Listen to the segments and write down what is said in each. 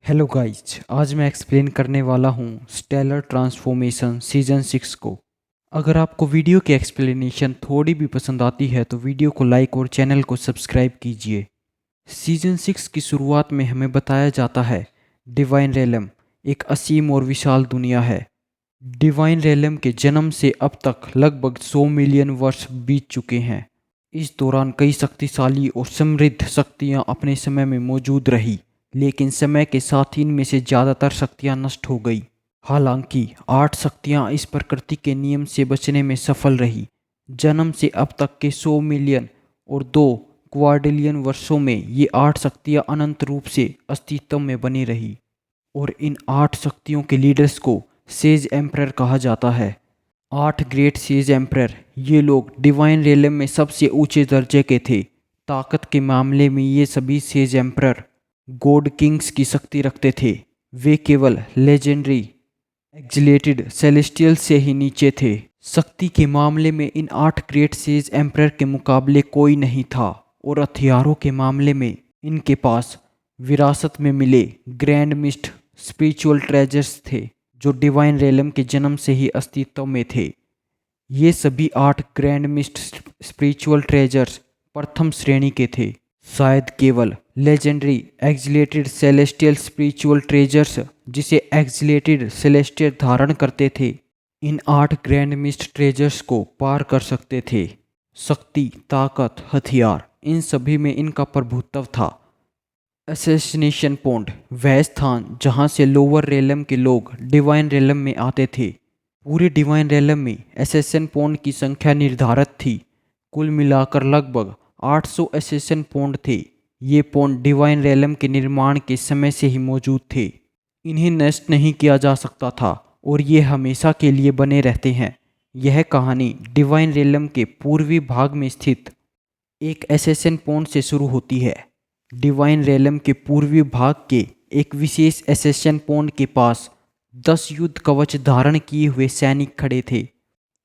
Hello guys, आज मैं explain करने वाला हूँ स्टेलर ट्रांसफॉर्मेशन सीजन 6 को। अगर आपको वीडियो की एक्सप्लेनेशन थोड़ी भी पसंद आती है तो वीडियो को लाइक और चैनल को सब्सक्राइब कीजिए। सीजन 6 की शुरुआत में हमें बताया जाता है डिवाइन रेलम एक असीम और विशाल दुनिया है। डिवाइन रेलम के जन्म से अब तक लगभग 100 मिलियन वर्ष बीत चुके हैं। इस दौरान कई शक्तिशाली और समृद्ध शक्तियाँ अपने समय में मौजूद रही, लेकिन समय के साथ इनमें से ज़्यादातर शक्तियाँ नष्ट हो गई। हालांकि 8 शक्तियाँ इस प्रकृति के नियम से बचने में सफल रही। जन्म से अब तक के 100 मिलियन और 2 क्वाड्रिलियन वर्षों में ये 8 शक्तियाँ अनंत रूप से अस्तित्व में बनी रही और इन 8 शक्तियों के लीडर्स को सेज एम्परर कहा जाता है। 8 ग्रेट सेज एम्परर ये लोग डिवाइन रेलम में सबसे ऊंचे दर्जे के थे। ताकत के मामले में ये सभी सेज एम्परर गॉड किंग्स की शक्ति रखते थे। वे केवल लेजेंडरी एक्जिलेटेड सेलेस्टियल से ही नीचे थे। शक्ति के मामले में इन 8 ग्रेट सेज एम्परर के मुकाबले कोई नहीं था और हथियारों के मामले में इनके पास विरासत में मिले ग्रैंड मिस्ट स्पिरिचुअल ट्रेजर्स थे जो डिवाइन रेलम के जन्म से ही अस्तित्व में थे। ये सभी 8 ग्रैंड मिस्ट स्पिरिचुअल ट्रेजर्स प्रथम श्रेणी के थे। शायद केवल लेजेंडरी एक्जिलेटेड सेलेस्टियल स्पिरिचुअल ट्रेजर्स जिसे एक्जिलेटेड सेलेस्टियल धारण करते थे इन 8 ग्रैंड मिस्ट ट्रेजर्स को पार कर सकते थे। शक्ति, ताकत, हथियार इन सभी में इनका प्रभुत्व था। असैसिनेशन पॉइंट वह स्थान जहां से लोअर रेलम के लोग डिवाइन रेलम में आते थे। पूरे डिवाइन रेलम में असैसिन पॉइंट की संख्या निर्धारित थी। कुल मिलाकर लगभग 800 असैसिन पॉइंट थे। ये पॉइंट डिवाइन रेलम के निर्माण के समय से ही मौजूद थे। इन्हें नष्ट नहीं किया जा सकता था और ये हमेशा के लिए बने रहते हैं। यह कहानी डिवाइन रेलम के पूर्वी भाग में स्थित एक असैसिन पॉइंट से शुरू होती है। डिवाइन रेलम के पूर्वी भाग के एक विशेष असैसिन पॉइंट के पास 10 युद्ध कवच धारण किए हुए सैनिक खड़े थे।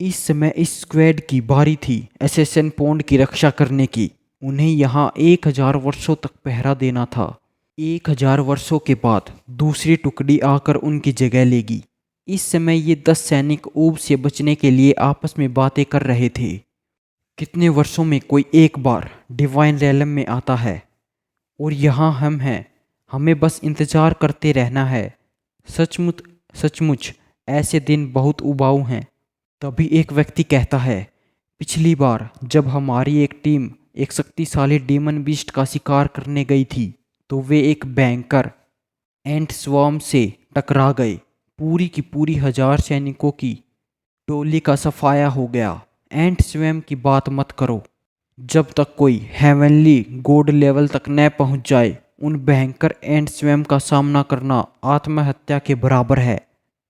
इस समय इस स्क्वाड की बारी थी असैसिन पॉइंट की रक्षा करने की। उन्हें यहाँ 1000 वर्षों तक पहरा देना था। 1000 वर्षों के बाद दूसरी टुकड़ी आकर उनकी जगह लेगी। इस समय ये 10 सैनिक ऊब से बचने के लिए आपस में बातें कर रहे थे। कितने वर्षों में कोई एक बार डिवाइन रेलम में आता है और यहाँ हम हैं। हमें बस इंतज़ार करते रहना है। सचमुच ऐसे दिन बहुत उबाऊ हैं। तभी एक व्यक्ति कहता है, पिछली बार जब हमारी एक टीम एक शक्तिशाली डीमन बीस्ट का शिकार करने गई थी तो वे एक भयंकर एंट स्वार्म से टकरा गए। पूरी की पूरी 1000 सैनिकों की टोली का सफाया हो गया। एंट स्वयं की बात मत करो। जब तक कोई हेवनली गॉड लेवल तक न पहुंच जाए उन भयंकर एंट स्वयं का सामना करना आत्महत्या के बराबर है,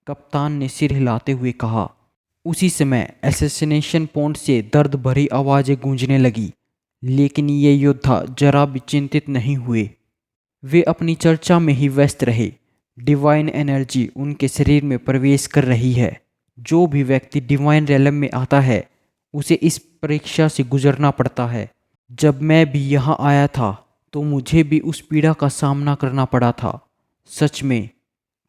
कप्तान ने सिर हिलाते हुए कहा। उसी समय असैसिनेशन पॉइंट से दर्द भरी आवाज़ें गूंजने लगी, लेकिन ये योद्धा जरा भी चिंतित नहीं हुए। वे अपनी चर्चा में ही व्यस्त रहे। डिवाइन एनर्जी उनके शरीर में प्रवेश कर रही है। जो भी व्यक्ति डिवाइन रेलम में आता है उसे इस परीक्षा से गुजरना पड़ता है। जब मैं भी यहाँ आया था तो मुझे भी उस पीड़ा का सामना करना पड़ा था। सच में,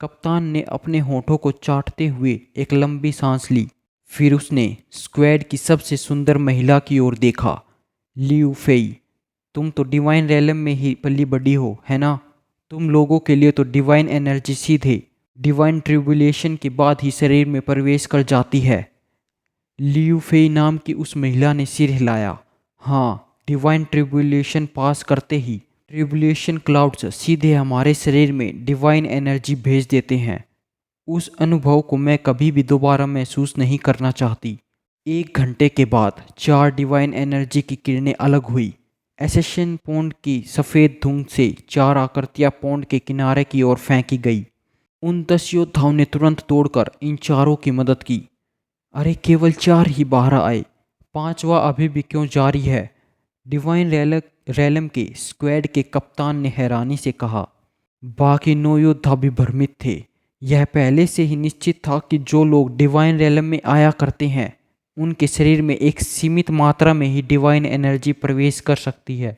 कप्तान ने अपने होठों को चाटते हुए एक लंबी सांस ली। फिर उसने स्क्वाड की सबसे सुंदर महिला की ओर देखा। लियू फेई, तुम तो डिवाइन रेलम में ही पली बड़ी हो, है ना? तुम लोगों के लिए तो डिवाइन एनर्जी सीधे डिवाइन ट्रिब्यूलेशन के बाद ही शरीर में प्रवेश कर जाती है। लियू फेई नाम की उस महिला ने सिर हिलाया। हाँ, डिवाइन ट्रिब्यूलेशन पास करते ही ट्रिब्यूलेशन क्लाउड्स सीधे हमारे शरीर में डिवाइन एनर्जी भेज देते हैं। उस अनुभव को मैं कभी भी दोबारा महसूस नहीं करना चाहती। 1 घंटे के बाद 4 डिवाइन एनर्जी की किरणें अलग हुई। एसेशन पॉन्ड की सफ़ेद धुंध से 4 आकृतियाँ पॉन्ड के किनारे की ओर फेंकी गई। उन 10 योद्धाओं ने तुरंत तोड़कर इन चारों की मदद की। अरे, केवल 4 ही बाहर आए, 5वां अभी भी क्यों जारी है? डिवाइन रेलम के स्क्वाड के कप्तान ने हैरानी से कहा। बाकी 9 योद्धा भी भ्रमित थे। यह पहले से ही निश्चित था कि जो लोग डिवाइन रेलम में आया करते हैं उनके शरीर में एक सीमित मात्रा में ही डिवाइन एनर्जी प्रवेश कर सकती है।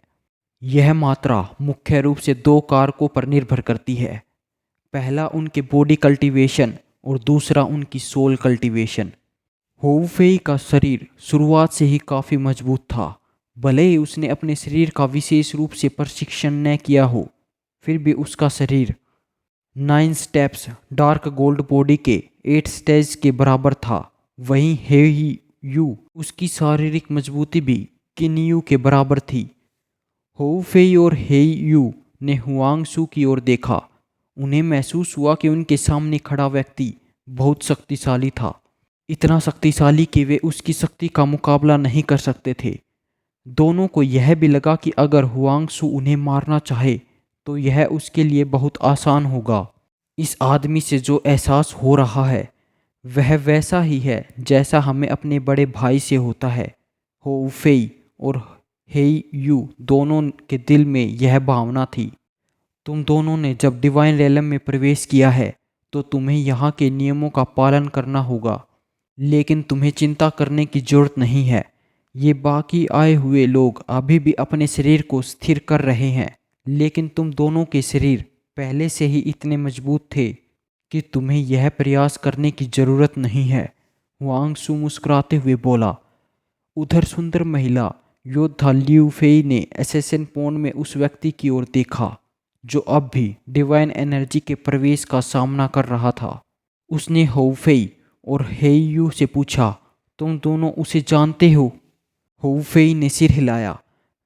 यह मात्रा मुख्य रूप से 2 कारकों पर निर्भर करती है। पहला उनके बॉडी कल्टीवेशन और दूसरा उनकी सोल कल्टीवेशन। होउ फेई का शरीर शुरुआत से ही काफ़ी मजबूत था। भले ही उसने अपने शरीर का विशेष रूप से प्रशिक्षण न किया हो, फिर भी उसका शरीर 9 स्टेप्स डार्क गोल्ड बॉडी के 8 स्टेज के बराबर था। वहीं हेई यू उसकी शारीरिक मजबूती भी किन्यू के बराबर थी। होउ फेई और हेई यू ने हुआंग सू की ओर देखा। उन्हें महसूस हुआ कि उनके सामने खड़ा व्यक्ति बहुत शक्तिशाली था, इतना शक्तिशाली कि वे उसकी शक्ति का मुकाबला नहीं कर सकते थे। दोनों को यह भी लगा कि अगर हुआंग सू उन्हें मारना चाहे तो यह उसके लिए बहुत आसान होगा। इस आदमी से जो एहसास हो रहा है वह वैसा ही है जैसा हमें अपने बड़े भाई से होता है। होउ फेई और हेई यू दोनों के दिल में यह भावना थी। तुम दोनों ने जब डिवाइन रेलम में प्रवेश किया है तो तुम्हें यहाँ के नियमों का पालन करना होगा, लेकिन तुम्हें चिंता करने की जरूरत नहीं है। ये बाकी आए हुए लोग अभी भी अपने शरीर को स्थिर कर रहे हैं, लेकिन तुम दोनों के शरीर पहले से ही इतने मजबूत थे कि तुम्हें यह प्रयास करने की जरूरत नहीं है। वांग सू मुस्कुराते हुए बोला। उधर सुंदर महिला योद्धा लियू फेई ने एसेसन पोन में उस व्यक्ति की ओर देखा जो अब भी डिवाइन एनर्जी के प्रवेश का सामना कर रहा था। उसने होउ फेई और हेई यू से पूछा, तुम दोनों उसे जानते हो? होउ फेई ने सिर हिलाया।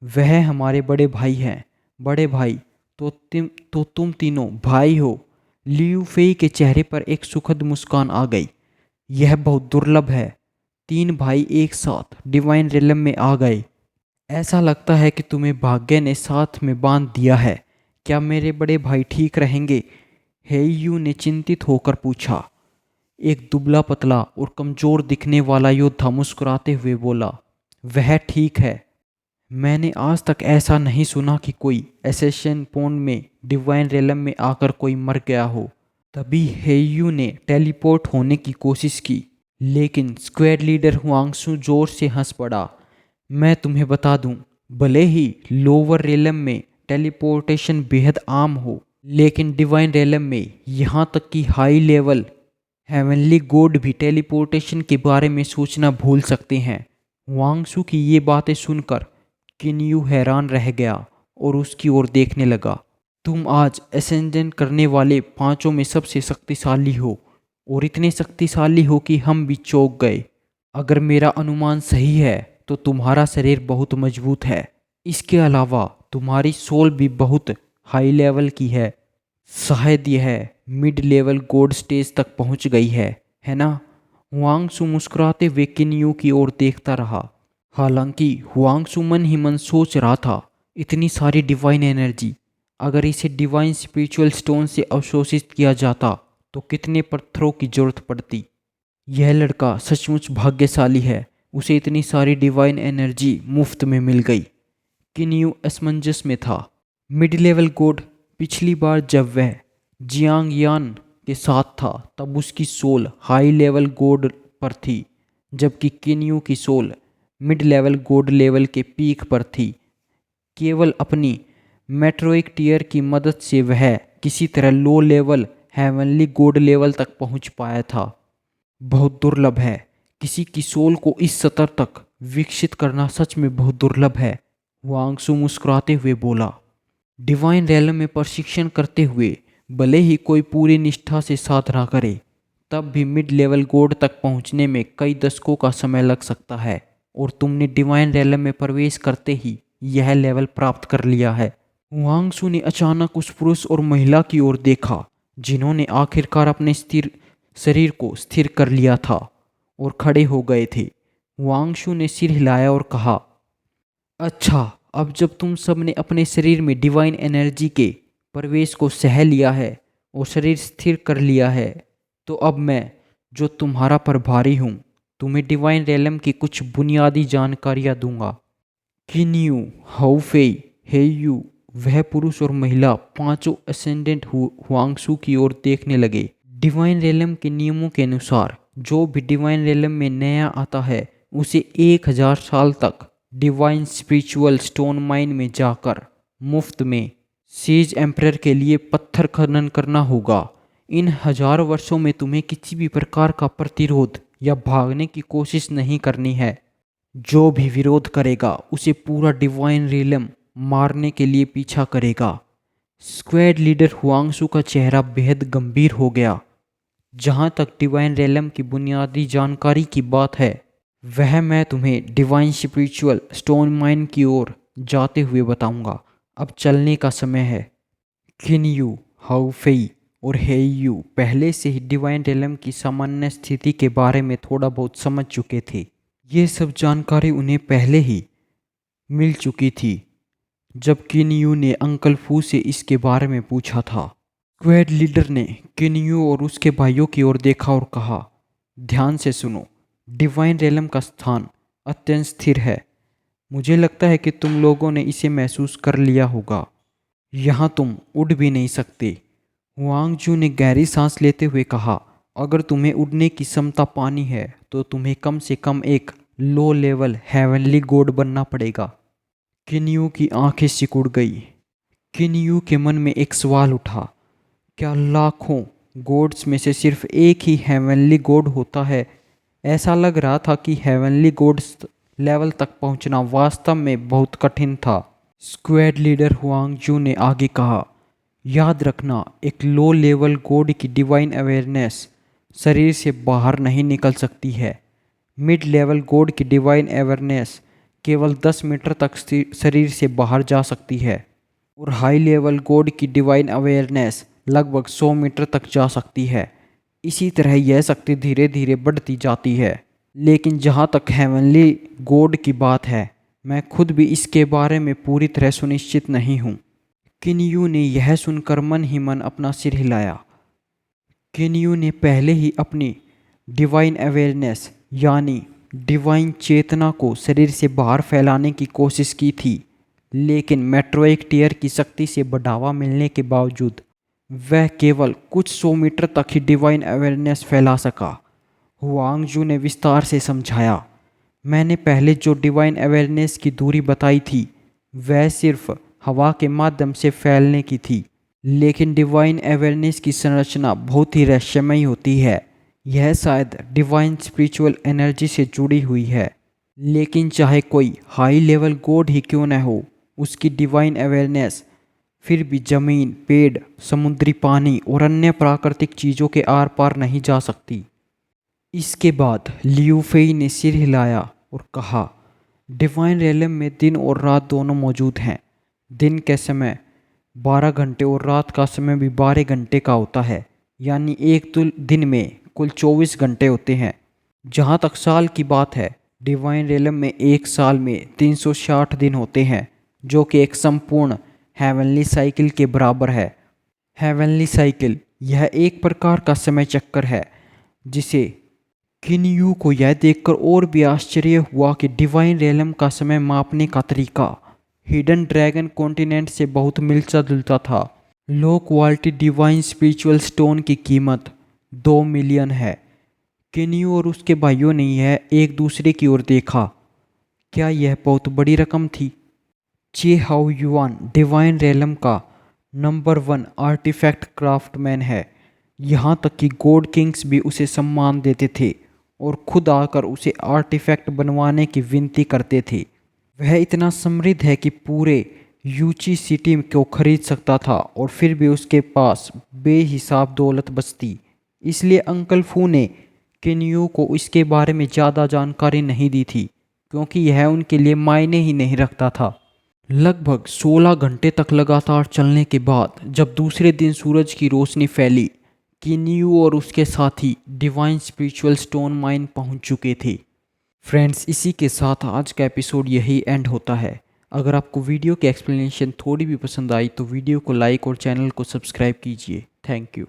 वह हमारे बड़े भाई हैं। बड़े भाई? तो तुम तीनों भाई हो। लियू फेई के चेहरे पर एक सुखद मुस्कान आ गई। यह बहुत दुर्लभ है। 3 भाई एक साथ डिवाइन रिलम में आ गए। ऐसा लगता है कि तुम्हें भाग्य ने साथ में बांध दिया है। क्या मेरे बड़े भाई ठीक रहेंगे? हेई यू ने चिंतित होकर पूछा। एक दुबला पतला और कमजोर दिखने वाला योद्धा मुस्कुराते हुए बोला, वह ठीक है। मैंने आज तक ऐसा नहीं सुना कि कोई एसेशन पोन में डिवाइन रेलम में आकर कोई मर गया हो। तभी हेयू ने टेलीपोर्ट होने की कोशिश की, लेकिन स्क्वाड लीडर हुआंगसू जोर से हंस पड़ा। मैं तुम्हें बता दूं, भले ही लोअर रेलम में टेलीपोर्टेशन बेहद आम हो, लेकिन डिवाइन रेलम में यहाँ तक कि हाई लेवल हेवनली गॉड भी टेलीपोर्टेशन के बारे में सोचना भूल सकते हैं। वांगसू की ये बातें सुनकर किन्यू हैरान रह गया और उसकी ओर देखने लगा। तुम आज असेंडेंट करने वाले 5 में सबसे शक्तिशाली हो और इतने शक्तिशाली हो कि हम भी चौंक गए। अगर मेरा अनुमान सही है तो तुम्हारा शरीर बहुत मजबूत है। इसके अलावा तुम्हारी सोल भी बहुत हाई लेवल की है। शायद यह मिड लेवल गॉड स्टेज तक पहुंच गई है ना? हुआंगसू मुस्कुराते हुए किन्यू की ओर देखता रहा। हालांकि हुआंगसू मन ही मन सोच रहा था, इतनी सारी डिवाइन एनर्जी, अगर इसे डिवाइन स्पिरिचुअल स्टोन से अवशोषित किया जाता तो कितने पत्थरों की जरूरत पड़ती। यह लड़का सचमुच भाग्यशाली है, उसे इतनी सारी डिवाइन एनर्जी मुफ्त में मिल गई। किन्यू असमंजस में था। मिड लेवल गॉड पिछली बार जब वह जियांग यान के साथ था तब उसकी सोल हाई लेवल गॉड पर थी, जबकि किन्यू की soul mid level god level के पीक पर थी। केवल अपनी मेट्रोइक टीयर की मदद से वह किसी तरह low level heavenly God level तक पहुंच पाया था। बहुत दुर्लभ है। किसी की सोल को इस स्तर तक विकसित करना सच में बहुत दुर्लभ है। वांगसू मुस्कुराते हुए बोला। डिवाइन रेलम में प्रशिक्षण करते हुए भले ही कोई पूरी निष्ठा से साधना करे, तब भी मिड लेवल गॉड तक पहुंचने में कई दशकों का समय लग सकता है, और तुमने डिवाइन रेलम में प्रवेश करते ही यह लेवल प्राप्त कर लिया है। वांगसू ने अचानक उस पुरुष और महिला की ओर देखा जिन्होंने आखिरकार अपने स्थिर शरीर को स्थिर कर लिया था और खड़े हो गए थे। वांगसू ने सिर हिलाया और कहा, अच्छा, अब जब तुम सब ने अपने शरीर में डिवाइन एनर्जी के प्रवेश को सह लिया है और शरीर स्थिर कर लिया है, तो अब मैं जो तुम्हारा प्रभारी हूँ तुम्हें डिवाइन रेलम की कुछ बुनियादी जानकारियाँ दूंगा। किन्यू, होउ फेई, हेयू, वह पुरुष और महिला पांचों असेंडेंट हुआंगसू की ओर देखने लगे। डिवाइन रेलम के नियमों के अनुसार जो भी डिवाइन रेलम में नया आता है उसे 1000 साल तक डिवाइन स्पिरिचुअल स्टोन माइन में जाकर मुफ्त में सीज एम्परर के लिए पत्थर खनन करना होगा। इन 1000 वर्षों में तुम्हें किसी भी प्रकार का प्रतिरोध या भागने की कोशिश नहीं करनी है। जो भी विरोध करेगा उसे पूरा डिवाइन रिलम मारने के लिए पीछा करेगा। स्क्वाड लीडर हुआंगसू का चेहरा बेहद गंभीर हो गया। जहाँ तक डिवाइन रिलम की बुनियादी जानकारी की बात है, वह मैं तुम्हें डिवाइन स्पिरिचुअल स्टोन माइन की ओर जाते हुए बताऊंगा। अब चलने का समय है। किनयू, हाउफेई और हेयू पहले से ही डिवाइन रिलम की सामान्य स्थिति के बारे में थोड़ा बहुत समझ चुके थे। ये सब जानकारी उन्हें पहले ही मिल चुकी थी जब किनयू ने अंकल फू से इसके बारे में पूछा था। स्क्वाड लीडर ने किनयू और उसके भाइयों की ओर देखा और कहा, ध्यान से सुनो, डिवाइन रेलम का स्थान अत्यंत स्थिर है। मुझे लगता है कि तुम लोगों ने इसे महसूस कर लिया होगा। यहाँ तुम उड़ भी नहीं सकते। हुआंगजू ने गहरी सांस लेते हुए कहा, अगर तुम्हें उड़ने की क्षमता पानी है तो तुम्हें कम से कम एक लो लेवल हेवनली गॉड बनना पड़ेगा। किनयू की आंखें सिकुड़ गई। किनयू के मन में एक सवाल उठा, क्या लाखों गॉड्स में से सिर्फ एक ही हेवनली गॉड होता है? ऐसा लग रहा था कि हेवनली गॉड्स लेवल तक पहुंचना वास्तव में बहुत कठिन था। स्क्वाड लीडर हुआंगजू ने आगे कहा, याद रखना, एक लो लेवल गॉड की डिवाइन अवेयरनेस शरीर से बाहर नहीं निकल सकती है। मिड लेवल गॉड की डिवाइन अवेयरनेस केवल 10 मीटर तक शरीर से बाहर जा सकती है और हाई लेवल गॉड की डिवाइन अवेयरनेस लगभग 100 मीटर तक जा सकती है। इसी तरह यह शक्ति धीरे धीरे बढ़ती जाती है। लेकिन जहाँ तक हेवनली गॉड की बात है, मैं खुद भी इसके बारे में पूरी तरह सुनिश्चित नहीं हूँ। किनयू ने यह सुनकर मन ही मन अपना सिर हिलाया। किनयू ने पहले ही अपनी डिवाइन अवेयरनेस यानी डिवाइन चेतना को शरीर से बाहर फैलाने की कोशिश की थी, लेकिन मेट्रोइक टीयर की शक्ति से बढ़ावा मिलने के बावजूद वह केवल कुछ 100 मीटर तक ही डिवाइन अवेयरनेस फैला सका। हुआंगजू ने विस्तार से समझाया, मैंने पहले जो डिवाइन अवेयरनेस की दूरी बताई थी वह सिर्फ हवा के माध्यम से फैलने की थी, लेकिन डिवाइन अवेयरनेस की संरचना बहुत ही रहस्यमयी होती है। यह शायद डिवाइन स्पिरिचुअल एनर्जी से जुड़ी हुई है। लेकिन चाहे कोई हाई लेवल गॉड ही क्यों न हो, उसकी डिवाइन अवेयरनेस फिर भी ज़मीन, पेड़, समुद्री पानी और अन्य प्राकृतिक चीज़ों के आर पार नहीं जा सकती। इसके बाद लियू फेई ने सिर हिलाया और कहा, डिवाइन रेलम में दिन और रात दोनों मौजूद हैं। दिन के समय 12 घंटे और रात का समय भी 12 घंटे का होता है, यानी एक दिन में कुल 24 घंटे होते हैं। जहाँ तक साल की बात है, डिवाइन रेलम में एक साल में 360 दिन होते हैं, जो कि एक संपूर्ण हेवनली साइकिल के बराबर है। हेवनली साइकिल यह एक प्रकार का समय चक्कर है जिसे किनयू को यह देखकर और भी आश्चर्य हुआ कि डिवाइन रेलम का समय मापने का तरीका हिडन ड्रैगन कॉन्टिनेंट से बहुत मिलता जुलता था। Low quality divine spiritual stone की कीमत 2 मिलियन है। किनयू और उसके भाइयों ने यह एक दूसरे की ओर देखा। क्या यह बहुत बड़ी रकम थी? चे हाउ युआन डिवाइन रेलम का नंबर 1 आर्टिफैक्ट क्राफ्टमैन है। यहाँ तक कि गॉड किंग्स भी उसे सम्मान देते थे और खुद आकर उसे आर्टिफैक्ट बनवाने की विनती करते थे। वह इतना समृद्ध है कि पूरे यूची सिटी को खरीद सकता था और फिर भी उसके पास बेहिसाब दौलत बचती। इसलिए अंकल फू ने किनयू को इसके बारे में ज़्यादा जानकारी नहीं दी थी, क्योंकि यह उनके लिए मायने ही नहीं रखता था। लगभग 16 घंटे तक लगातार चलने के बाद जब दूसरे दिन सूरज की रोशनी फैली, किनयू और उसके साथी डिवाइन स्पिरिचुअल स्टोन माइन पहुंच चुके थे। फ्रेंड्स, इसी के साथ आज का एपिसोड यही एंड होता है। अगर आपको वीडियो की एक्सप्लेनेशन थोड़ी भी पसंद आई तो वीडियो को लाइक और चैनल को सब्सक्राइब कीजिए। Thank you.